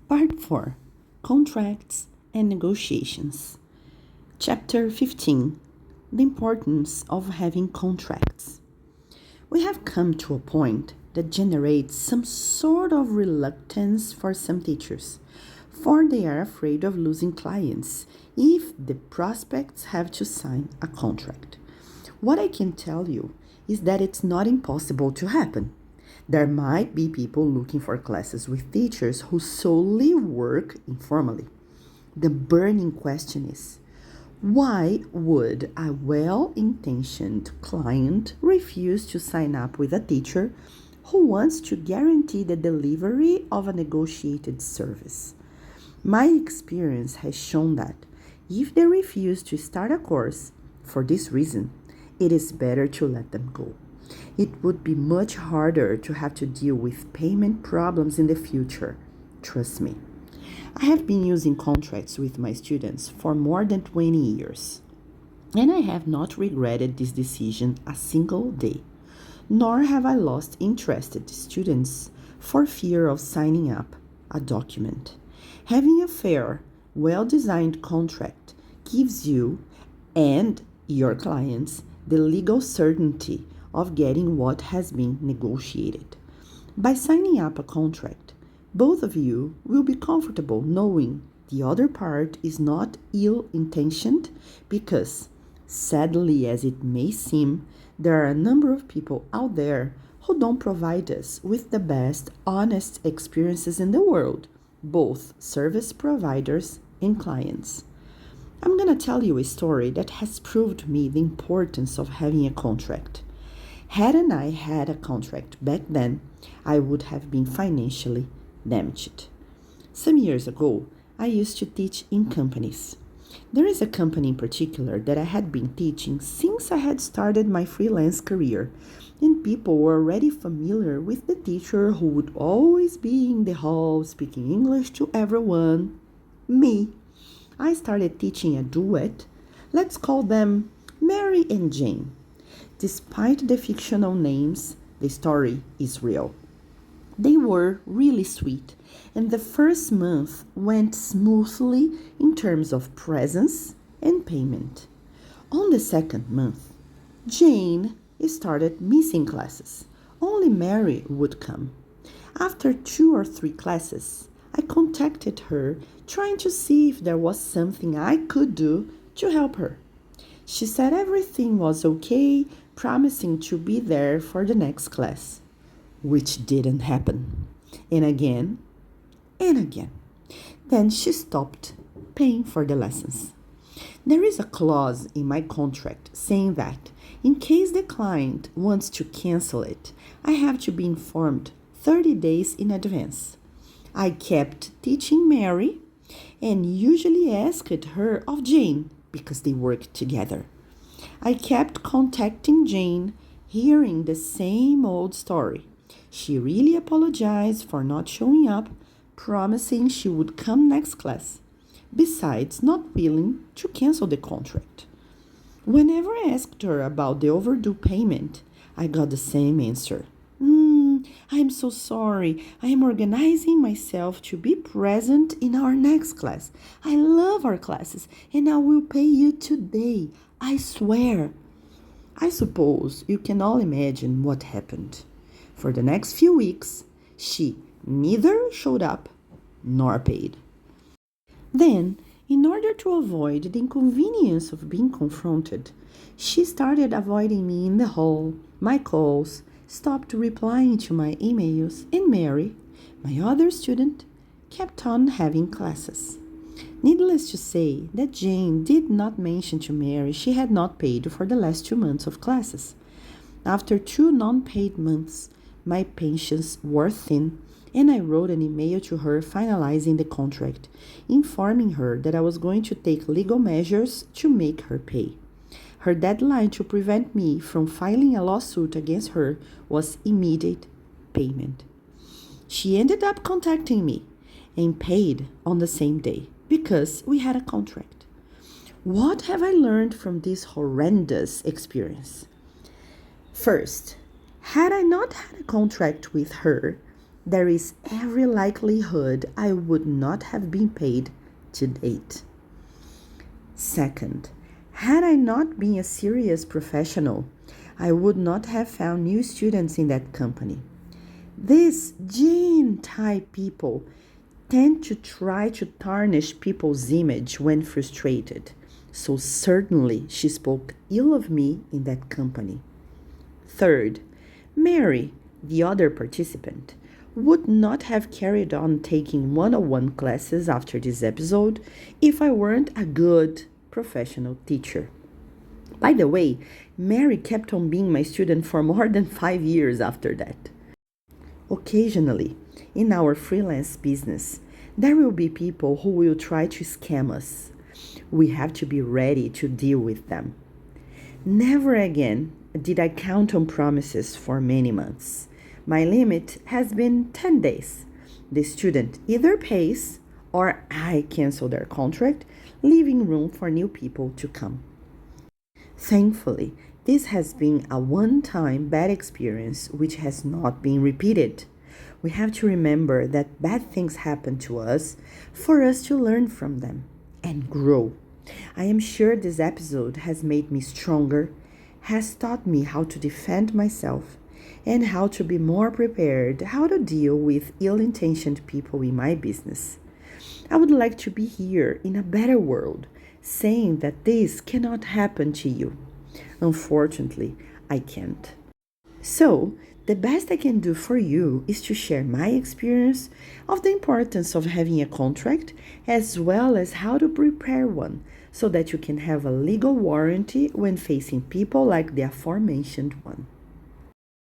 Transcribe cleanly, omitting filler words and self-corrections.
Part 4: Contracts and Negotiations. Chapter 15: The Importance of Having Contracts. We have come to a point that generates some sort of reluctance for some teachers, for they are afraid of losing clients if the prospects have to sign a contract. What I can tell you is that it's not impossible to happen. There might be people looking for classes with teachers who solely work informally. The burning question is, why would a well-intentioned client refuse to sign up with a teacher who wants to guarantee the delivery of a negotiated service? My experience has shown that if they refuse to start a course for this reason, it is better to let them go. It would be much harder to have to deal with payment problems in the future. Trust me. I have been using contracts with my students for more than 20 years, and I have not regretted this decision a single day, nor have I lost interested students for fear of signing up a document. Having a fair, well-designed contract gives you and your clients the legal certainty of getting what has been negotiated. By signing up a contract, both of you will be comfortable knowing the other part is not ill-intentioned because, sadly as it may seem, there are a number of people out there who don't provide us with the best, honest experiences in the world, both service providers and clients. I'm going to tell you a story that has proved me the importance of having a contract. Hadn't I had a contract back then, I would have been financially damaged. Some years ago, I used to teach in companies. There is a company in particular that I had been teaching since I had started my freelance career, and people were already familiar with the teacher who would always be in the hall speaking English to everyone, me. I started teaching a duet. Let's call them Mary and Jane. Despite the fictional names, the story is real. They were really sweet, and the first month went smoothly in terms of presence and payment. On the second month, Jane started missing classes. Only Mary would come. After 2 or 3 classes, I contacted her trying to see if there was something I could do to help her. She said everything was okay, promising to be there for the next class, which didn't happen. And again, and again. Then she stopped paying for the lessons. There is a clause in my contract saying that in case the client wants to cancel it, I have to be informed 30 days in advance. I kept teaching Mary and usually asked her of Jane because they worked together. I kept contacting Jane, hearing the same old story. She really apologized for not showing up, promising she would come next class, besides not willing to cancel the contract. Whenever I asked her about the overdue payment, I got the same answer. I am so sorry. I am organizing myself to be present in our next class. I love our classes and I will pay you today. I swear. I suppose you can all imagine what happened. For the next few weeks, she neither showed up nor paid. Then, in order to avoid the inconvenience of being confronted, she started avoiding me in the hall, my calls, stopped replying to my emails, and Mary, my other student, kept on having classes. Needless to say that Jane did not mention to Mary she had not paid for the last 2 months of classes. After 2 non-paid months, my pensions were thin, and I wrote an email to her finalizing the contract, informing her that I was going to take legal measures to make her pay. Her deadline to prevent me from filing a lawsuit against her was immediate payment. She ended up contacting me and paid on the same day because we had a contract. What have I learned from this horrendous experience? First, had I not had a contract with her, there is every likelihood I would not have been paid to date. Second, had I not been a serious professional, I would not have found new students in that company. These Gene-type people tend to try to tarnish people's image when frustrated. So certainly she spoke ill of me in that company. Third, Mary, the other participant, would not have carried on taking one-on-one classes after this episode if I weren't a good professional teacher. By the way, Mary kept on being my student for more than 5 years after that. Occasionally, in our freelance business, there will be people who will try to scam us. We have to be ready to deal with them. Never again did I count on promises for many months. My limit has been 10 days. The student either pays or I cancel their contract, leaving room for new people to come. Thankfully, this has been a one-time bad experience which has not been repeated. We have to remember that bad things happen to us for us to learn from them and grow. I am sure this episode has made me stronger, has taught me how to defend myself, and how to be more prepared, how to deal with ill-intentioned people in my business. I would like to be here in a better world, saying that this cannot happen to you. Unfortunately, I can't. So, the best I can do for you is to share my experience of the importance of having a contract as well as how to prepare one so that you can have a legal warranty when facing people like the aforementioned one.